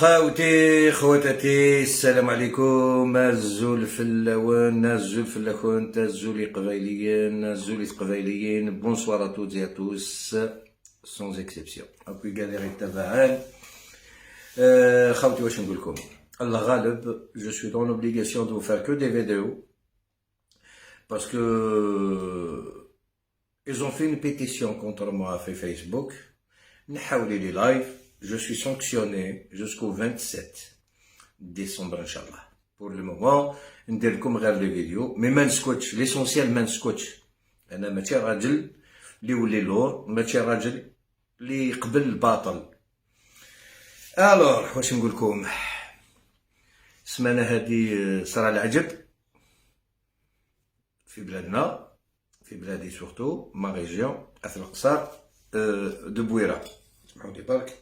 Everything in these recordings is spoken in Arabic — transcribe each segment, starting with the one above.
خاوتي خواتاتي السلام عليكم. الزول في اللون الزول في اللخون الزولي قبايليين الزولي قبايليين. بونسوار ا توت et à tous sans exception. اكو قادر التفاعل. خاوتي واش نقول لكم؟ الله غالب. je suis dans l'obligation de vous faire que des vidéos parce que ils ont fait une pétition contre moi sur Facebook. نحاولي لي لايف. Je suis sanctionné jusqu'au 27 décembre, Inch'Allah. Pour le moment, ندير لكم غير لي فيديو، مي ما نسكتش، ليسونسيال ما نسكتش. أنا ماشي راجل اللي يولي لور، ماشي راجل اللي يقبل الباطل. ألوغ واش نقول لكم؟ السمانة هادي صرا العجب في بلادنا، في بلادي سورتو ما ريجيون أثر القصار دو بويرة. سمحوا لي برك.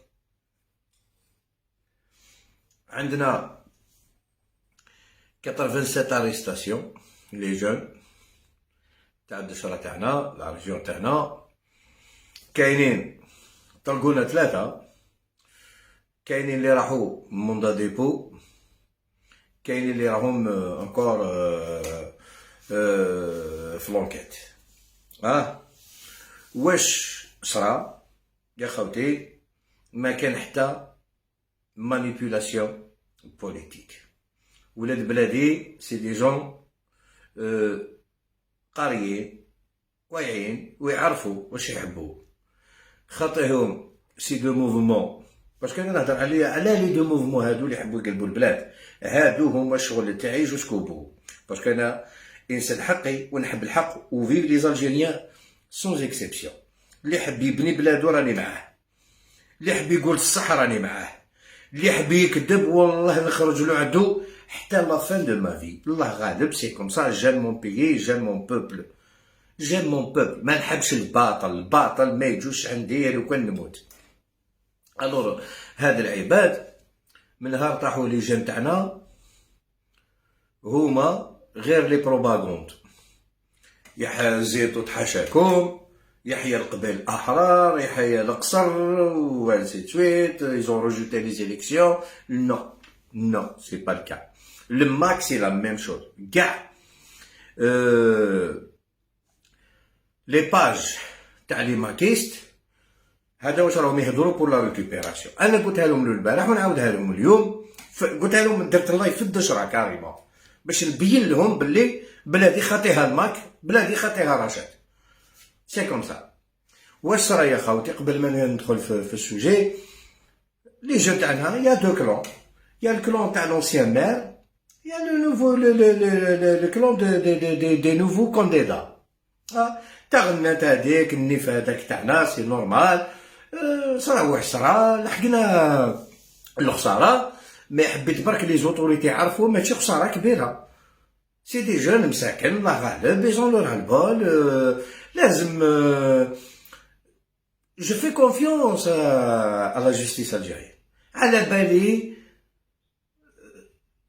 عندنا 87 اريستاسيون لي جون تاع الدشرة تاعنا، لا ريجيون تاعنا. كاينين طلقونا 3، كاينين اللي راحو موندا ديبو، كاينين اللي راهم انكور في لونكيت. واش صرا يا خوتي؟ ما كان حتى مانيبيولاسيون بوليتيك. ولاد بلادي سي دي جون قاريين واعيين ويعرفوا واش يحبوا. خاطيهم سي دو موفمون، باسكو انا نهضر على لي دو موفمون هادو اللي يحبوا يقلبوا البلاد. هادو هما الشغل تاعي جوسكو بو، باسكو انا انسان حقي ونحب الحق. وفيف لي زالجيريان سونز اكسبسيون. اللي يحب يبني بلادو راني معاه، اللي يحب يقول الصح راني معاه، اللي يحب يكذب والله نخرج له عدو حتى لا فان دو ما في. الله غالب. سي كوم سا. جان مون بيي، جان مون بوبل، جان مون بوبل. ما نحبش الباطل، الباطل ما يجوش عندي لو كان نموت. الور هاد العباد من نهار طاحوا لي جان تاعنا هما غير لي بروباغوند. زيتو تحاشاكم، يحيى القبائل الأحرار، يحيى القصر وانسي تويت. ils ont rejeté les élections. non c'est pas le cas. Le MAC c'est la même chose. كاع les pages تاع لي ماكيست هذا واش راهم يهضروا بور لا ريكوبيراسيون. انا قلتها لهم البارح ونعاودها لهم اليوم. قلتها لهم، درت اللايف في الدشره كاريمون باش نبين لهم باللي بلادي خاطيها الماك، بلادي خاطيها رشاد. سي كوم سا. واش صرا يا خاوتي؟ قبل ما ندخل في السوجي، لي جون تاعنا يا دو كلون. يا الكلون تاع لونسيان مير، يا لو نوفو لو كلون دي نوفو كونديدا. تاع غنات هاديك النيف هذاك تاعنا سي نورمال. صرا واش صرا، لحقنا الخساره. مي حبيت برك لي زوتوريتي يعرفوا ماشي خساره كبيره. سي دي جون مساكن الله غالب، بيزون لو البال. لازم je fais confiance à la justice algérienne. على بالي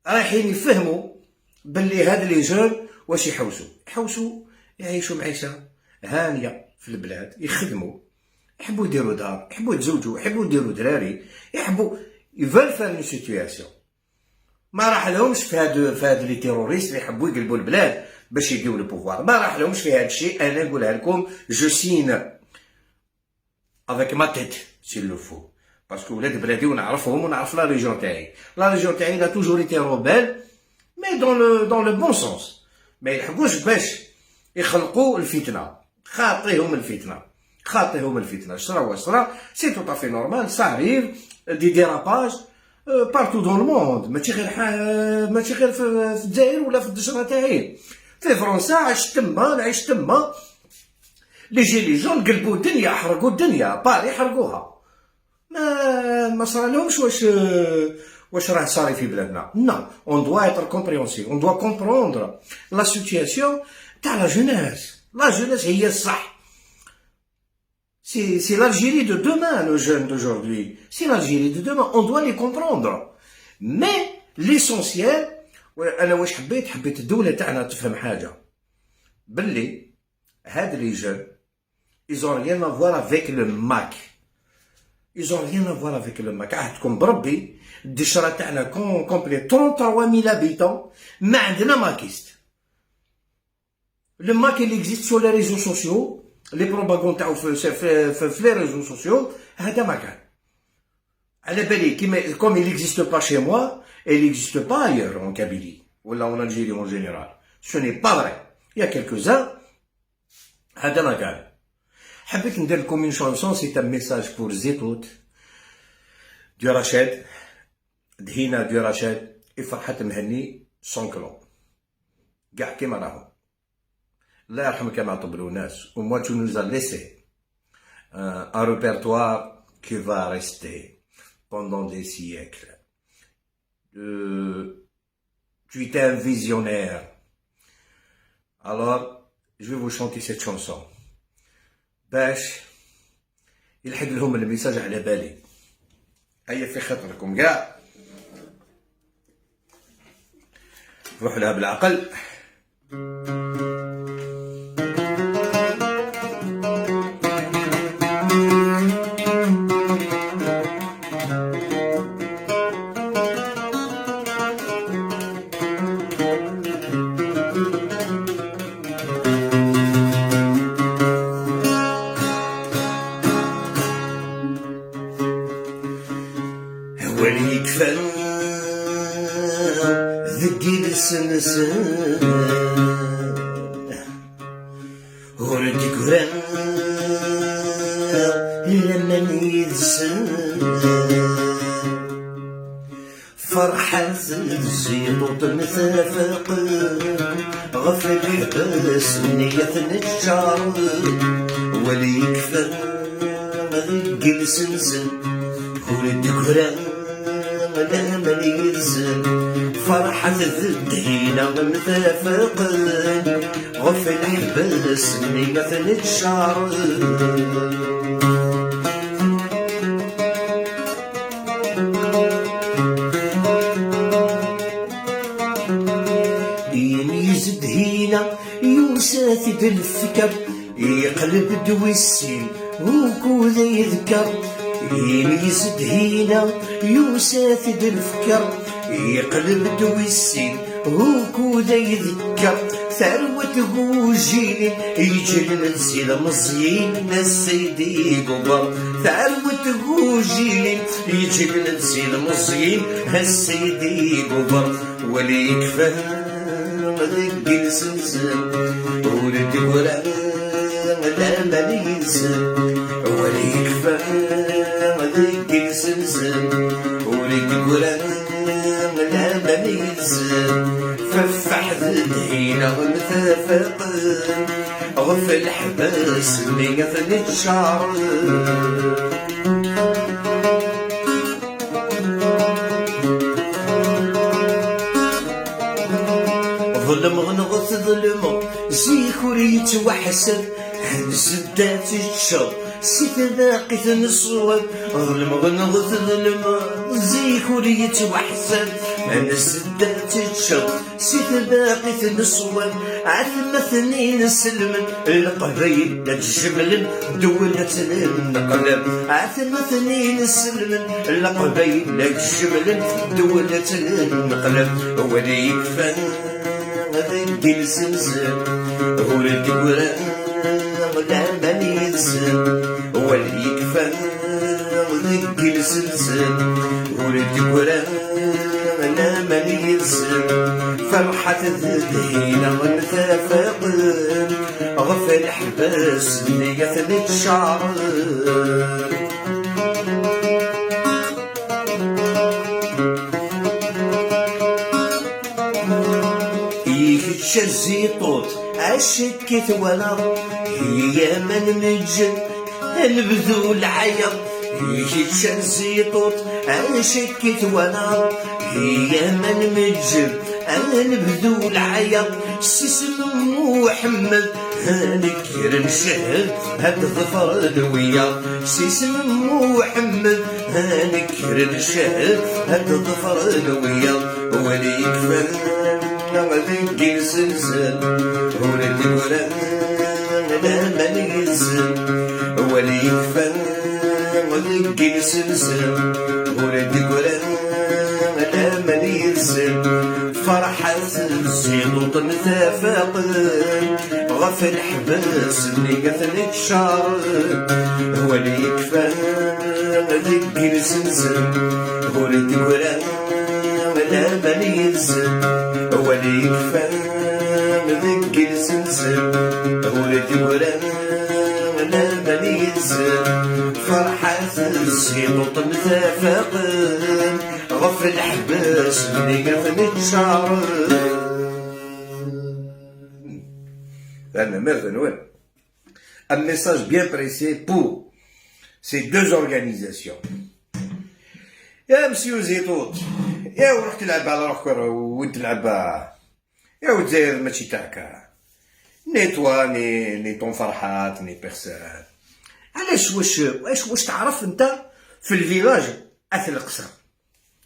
رايحين يفهموا باللي هاد لي جون واش يحوسوا يعيشوا معيشه هانيه في البلاد، يخدموا، يحبوا يديروا دار، يحبوا يتزوجوا، يحبوا يديروا دراري، يحبوا يفال فان سيتوياسيون. ما راح لهمش في هاد لي تيروريست اللي يحبوا يقلبوا البلاد باش يديو لو بوفوار. ما راح لهمش في هاد الشيء. انا نقولها لكم جو سين افيك ما تيت سي لو فو، باسكو ولاد بلادي ونعرفهم ونعرف لا ريجيون تاعي. لا ريجيون تاعي لا توجور ايتي روبيل، مي دون لو بون سونس. ما يلحقوش باش يخلقوا الفتنه. خاطيهم الفتنه. شرا واش صرا سي تو طافي نورمال. صاريف دي ديراباج بارتو دون الموند، ماشي غير في الجزائر ولا في الدشره تاعي. في فرنسا عشت تما، نعيش تما. لي جيلي جون قلبوا الدنيا، حرقوا الدنيا، باري حرقوها. ما صرالهمش واش راه صاري في بلادنا. نو اون دوا ايتر كومبريونسيف، اون دوا كومبروندر لا سيتوياسيون تاع لا جوناس. لا جوناس هي الصح. C'est l'Algérie de demain, le jeune d'aujourd'hui. C'est l'Algérie de demain. On doit les comprendre. Mais l'essentiel, أنا واش حبيت الدولة تاعنا تفهم حاجة. باللي هاد لي جون ils ont rien à voir avec le MAC. ils ont rien à voir avec le MAC. عهدكم بربي الدشره تاعنا كومبلي 33000 هابيتون، ما عندنا ماكيست. لو ماك اللي اكزيست سو لي ريزو سوسيو، لي بروباغون تاعو في لي ريزو سوسيو، هذا ما كان. على بالي كيما كوم il n'existe pas chez moi et il n'existe pas ailleurs en Kabylie ولا en Algérie en général. Ce n'est pas vrai. Il y a quelques-uns. هذا ما كان. حبيت ندير لكم اون شانسون، سي ان ميساج بور زيتوت دو رشاد، دهينا دو رشاد، فرحة مهني سون كلون كاع كيما راهم. الله يرحم كما طبلوا ناس. و moi tu nous as laissé un répertoire qui va rester pendant des siècles. Tu étais un visionnaire. Alors, je vais vous chanter cette chanson باش يلحق لهم الميساج على بالي. هيا في خاطركم كاع، روحوا لها بالعقل. ولي يكفى ذكي السنسان ولدي كران لما نيدسان فرحة الزيطوط نتفاق غفل الحباس نية نتجار ولي يكفى ذكي السنسان ولدي كران لما ينزل فرحة الدهينة متفاقين غف الحباس نية نتشعر يميز دهينة يوساثد الفكر يقلب دويسين وكوذا يذكر يميز دهينا يوساثد الفكر يقلب دويسين وكودا يذكر ثروة هوجين يجي لنسيل مزيين السيدي قبر ثروة هوجين يجي لنسيل مزيين السيدي قبر ولي يكفى ذك السنسان ولدي ولا لا مليسان ولي يكفى ذك السنسان ولدي ولا لا مليسان ففح ذهينا ومتفاقين غف الحباس مية نتشعر ظلم غنغث ظلمه زيكور يتوحسن هنسدات الشر سيتذاقث نصوب ظلم غنغث ظلمه زيكور يتوحسن هنسدات الشر سيتذاقث نصوب عثم اثنين سلمن القبيل تجمل دولة النقلب عثم اثنين سلمن القبيل تجمل دولة النقلب ولي يكفى ذك السنسان ولدي ولا لا مليسان ولي يكفى ذك السنسان ولدي ولا لا مليسان فرحة الذهينة والمتفاقين غف الحباس نية نتشعر الزيطوط عشكت ولا هي من مجن البذول عيط يجيش الزيطوط عشكت ولا هي من مجن البذول عيط سيسم محمد هنكر نشهد هاد ظفر الويا سيسم محمد هنكر نشهد هاد ظفر الويا ولي يكفى ذك السنسان ولدي ولا لا مليسان ولي يكفى ذك السنسان ولدي ولا ينزل فرحة الزينوط متفاقد غف الحبس اللي قتل الشعر هو اللي يكفى ذك الزنزل هو اللي تقرا لا بل ينزل هو اللي يكفى ذك الزنزل هو اللي تقرا لا بل ينزل فرحة الزينوط متفاقد غف الحبس اللي قتل الشعر. Un message bien précis pour ces deux organisations. يا مسيو زيتوت يا وروح تلعب على روحك وانت تلعب يا ودزاير ماشي تاعك ني توا ني طون فرحات ني بيرسون. علاش واش تعرف انت في الفيلاج اثل القصر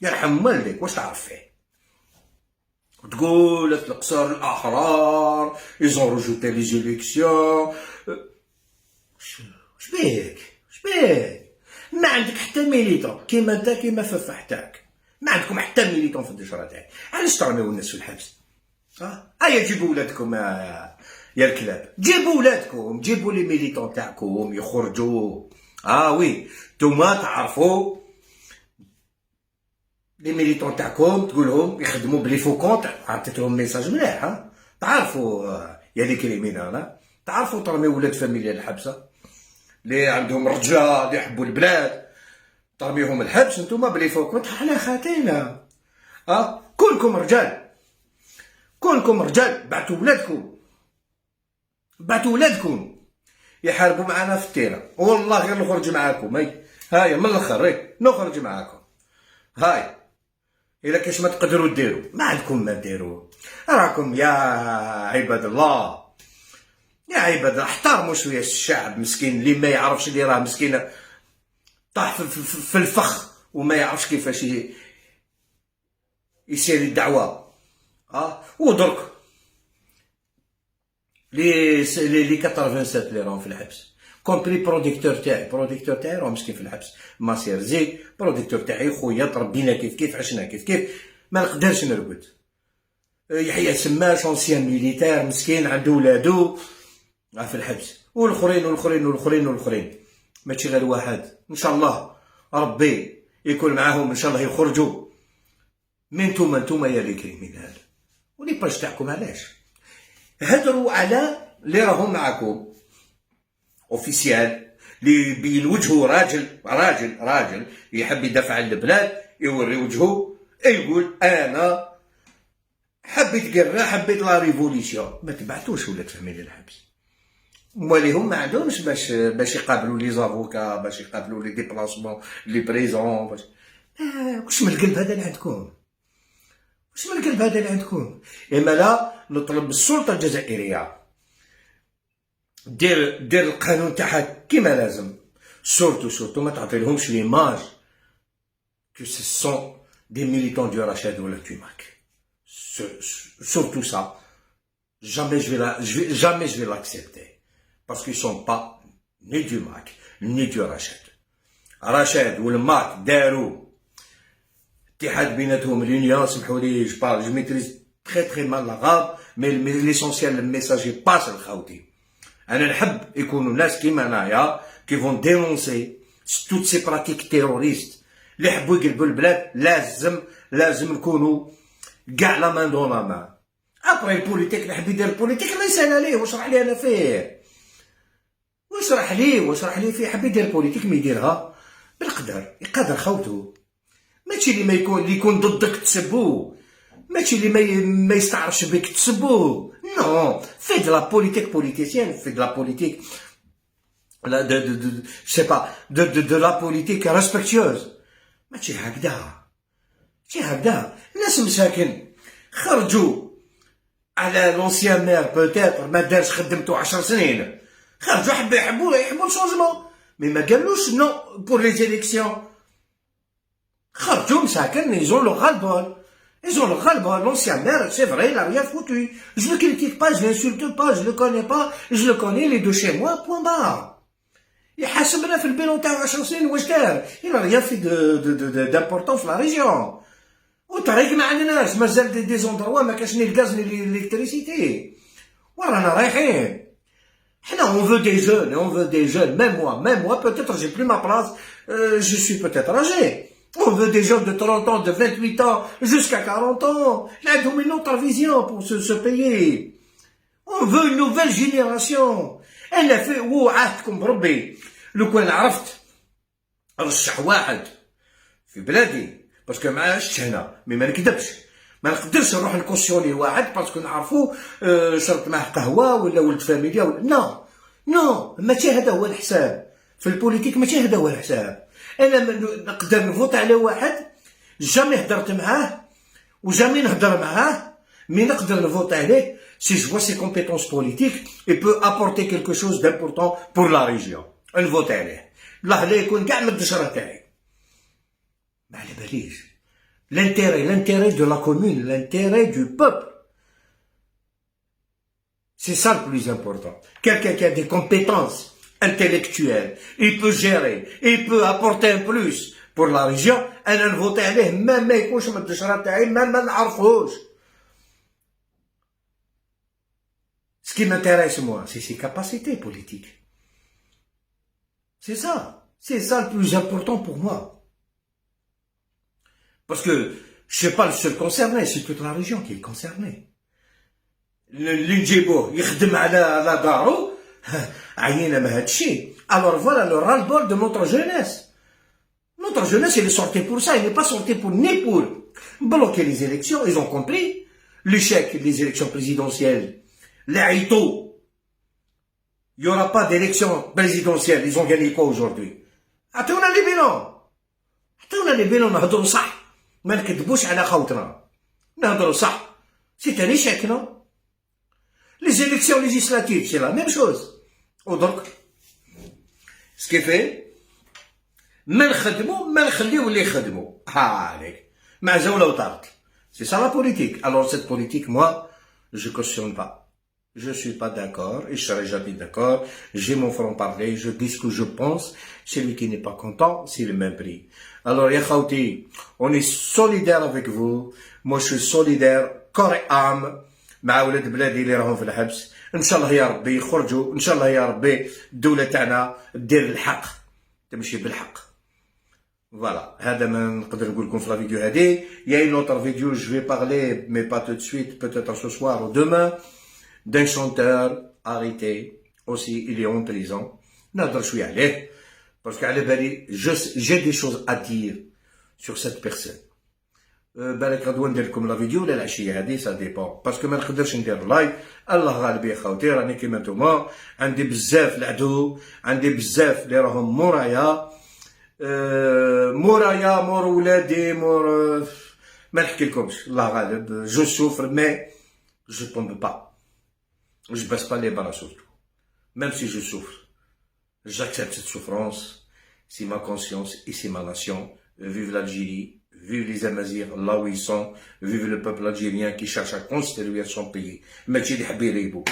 يرحم والديك واش تعرف فيه؟ تقول اثل القصر الاحرار ايزون روجوتي لي زيليكسيون. شبيك ما عندك حتى ميليتون كيما انت كيما ففحتاك ما عندكم حتى ميليتون في الدشره تاعك. علاش ترميو الناس في الحبس؟ هيا جيبوا ولادكم يا الكلاب جيبوا لي ميليتون تاعكم يخرجوا. وي نتوما تعرفوا لي ميليتون تاعكم تقولهم يخدموا بلي فو كونت عطيتهم ميساج مليح. تعرفوا يا لي كريمينال تعرفوا ترميو ولاد فاميليا الحبسه اللي عندهم رجال اللي يحبوا البلاد ترميهم الحبس نتوما بلي فو كونت على خاتينا. كلكم رجال بعتوا ولادكم يحاربوا معنا في التيران والله غير نخرج معاكم. هاي من الاخر نخرج معاكم. هاي الا كاش ما تقدروا ديروا ما عندكم ما ديروا. راكم يا عباد الله احترموا شويه الشعب مسكين اللي ما يعرفش اللي راه مسكين طاح في الفخ وما يعرفش كيفاش يسير الدعوه. ودرك لي 87 اللي راهم في الحبس كومبري بروديكتور تاعي راهو مسكين في الحبس. ماسير زيد بروديكتور تاعي خويا تربينا كيف عشنا كيف ما نقدرش نرقد. يحيى سماش اونسيان ميليتير مسكين عنده ولادو في الحبس والاخرين ماشي غير واحد. ان شاء الله ربي يكون معاهم ان شاء الله يخرجوا من نتوما يا لي كريمينال ولي باج تاعكم. علاش هدروا على اللي راهم معاكم اوفيسيال اللي بين وجهه راجل يحب يدافع عن البلاد يوري وجهه يقول انا حبيت لا ريفوليسيون. ما تبعتوش ولاد فاميليا الحبس مواليهم ما عندهمش باش يقابلوا لي زافوكا باش يقابلوا لي ديبلاسمون لي بريزون واش من القلب هذا اللي عندكم اما لا نطلب السلطه الجزائريه دير القانون تاعها كيما لازم. سورتو ما تعطي لهمش ليماج كو سي سون دي ميليتون دو رشاد ولا توماك. Surtout ça, jamais je vais l'accepter. Parce qu'ils sont pas ni du MAC, ni du Rachad. Rachad ou le MAC, داروا اتحاد بيناتهم l'union, سمحوا لي je maîtrise très mal l'arabe, mais l'essentiel le message passe الخاوتي. أنا نحب يكونوا ناس كيما أنايا qui vont dénoncer toutes ces pratiques terroristes اللي يحبوا يقلبوا البلاد. لازم نكونوا كاع لا مان دون لا مان. ابري البوليتيك اللي حب يدير البوليتيك الله يسهل عليه واشرح لي انا فيه واشرح لي فيه. حب يدير البوليتيك ما يديرها بالقدر يقدر خوتو. ماشي اللي يكون ضدك تسبوه ماشي اللي ما يستعرفش بك تسبوه. نو في دو لا بوليتيك بوليتيسيان في دو لا بوليتيك دو لا بوليتيك ريسبكتيوز ماشي هكذا. الناس مساكن خرجوا على لونسيان مير بوتيتر ما دارش خدمتو 10 سنين خرجوا يحبوا الشونجمون مي ما قالوش نو بور لي زيليكسيون. خرجوا مساكن ايزون لو غالبول l'ancien maire c'est vrai il a rien foutu. Je le critique pas, je l'insulte pas, je le connais pas, je le connais, il est de chez moi, point barre. يحاسبنا في البيلون تاعو 10 سنين واش دار؟ il a rien fait d'important في la région. والطريق ما عندناش مازال دي زوندروا ما كاش ني الغاز ني الالكتريسيتي ورانا رايحين حنا on veut des jeunes même moi peut-être j'ai plus ma place je suis peut-être âgé on veut des jeunes de 30 ans de 28 ans jusqu'à 40 ans عندهم une autre vision pour ce pays on veut une nouvelle génération انا في وعدتكم بربي لو كان عرفت رشح واحد في بلادي باسكو ما عشتش هنا مي ما نكذبش ما نقدرش نروح نكوسيوني واحد باسكو نعرفو شربت معاه قهوه ولا ولد فاميليا ولا نو ماشي هذا هو الحساب في البوليتيك ماشي هذا هو الحساب انا نقدر نفوت على واحد جامي هدرت معاه وجامي نهضر معاه مي نقدر نفوت عليه si je vois ses compétences politiques il peut apporter quelque chose d'important pour la région نفوت عليه الله لا يكون كاع من الدشره تاعي ما على باليش l'intérêt de la commune, l'intérêt du peuple. C'est ça le plus important. Quelqu'un qui a des compétences intellectuelles, il peut gérer, il peut apporter un plus pour la région. أنا نفوتي عليه ما يكونش من الدشرة تاعي ما نعرفوش. Ce qui m'intéresse moi, c'est ses capacités politiques. C'est ça le plus important pour moi. Parce que je ne suis pas le seul concerné, c'est toute la région qui est concernée. اللي نجيبوه يخدم على دارو عينا ما هادشي. Alors voilà le ras-le-bol de notre jeunesse. Notre jeunesse, elle est sortie pour ça, elle n'est pas sortie ni pour bloquer les élections. Ils ont compris l'échec des élections présidentielles. Les Haïtos. Il n'y aura pas d'élections présidentielles. Ils ont gagné quoi aujourd'hui? عطيونا les bilans, نهضروا صح. ما نكذبوش على خوتنا نهضروا صح سي ان ايشيك نو لي زيليكسيون ليجيسلاتيف سي لا ميم شوز ودرك سكيفي ما نخدمو ما نخليو اللي يخدموا هاك مع زوله وطارت سي سا لا بوليتيك alors cette politique moi je cautionne pas je suis pas d'accord et je serai jamais d'accord j'ai mon franc-parler je dis ce que je pense celui qui n'est pas content c'est le même prix. Alors يا خوتي on est solidaire avec vous moi je suis solidaire corps et âme مع ولاد بلادي اللي راهم في الحبس ان شاء الله يا ربي يخرجوا ان شاء الله يا ربي الدوله تاعنا دير الحق تمشي بالحق voilà هذا ما نقدر نقول لكم في لا فيديو هذه il y a une autre vidéo je vais parler mais pas tout de suite peut-être ce soir ou demain d'un chanteur arrêté aussi il est en prison نهضر شويه عليه parce qu'à la بالي j'ai des choses à dire sur cette personne. بالك غدوه ندير لكم لا فيديو ولا العشيه هذه سا ديبون باسكو ما نقدرش ندير لايف الله غالب يا خوتي راني كيما نتوما عندي بزاف العدو عندي بزاف اللي راهم مورايا مور ولادي مور ما نحكي لكمش الله غالب جو سوفر مي جو tombe pas je baisse pas les bras surtout même si je souffre j'accepte cette souffrance c'est ma conscience et c'est ma nation vive l'Algérie vive les Amazirs là où ils sont vive le peuple algérien qui cherche à construire son pays ماشي اللي حاب يريبو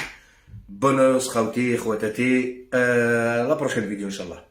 bonne خوتي خواتاتي la prochaine vidéo inchallah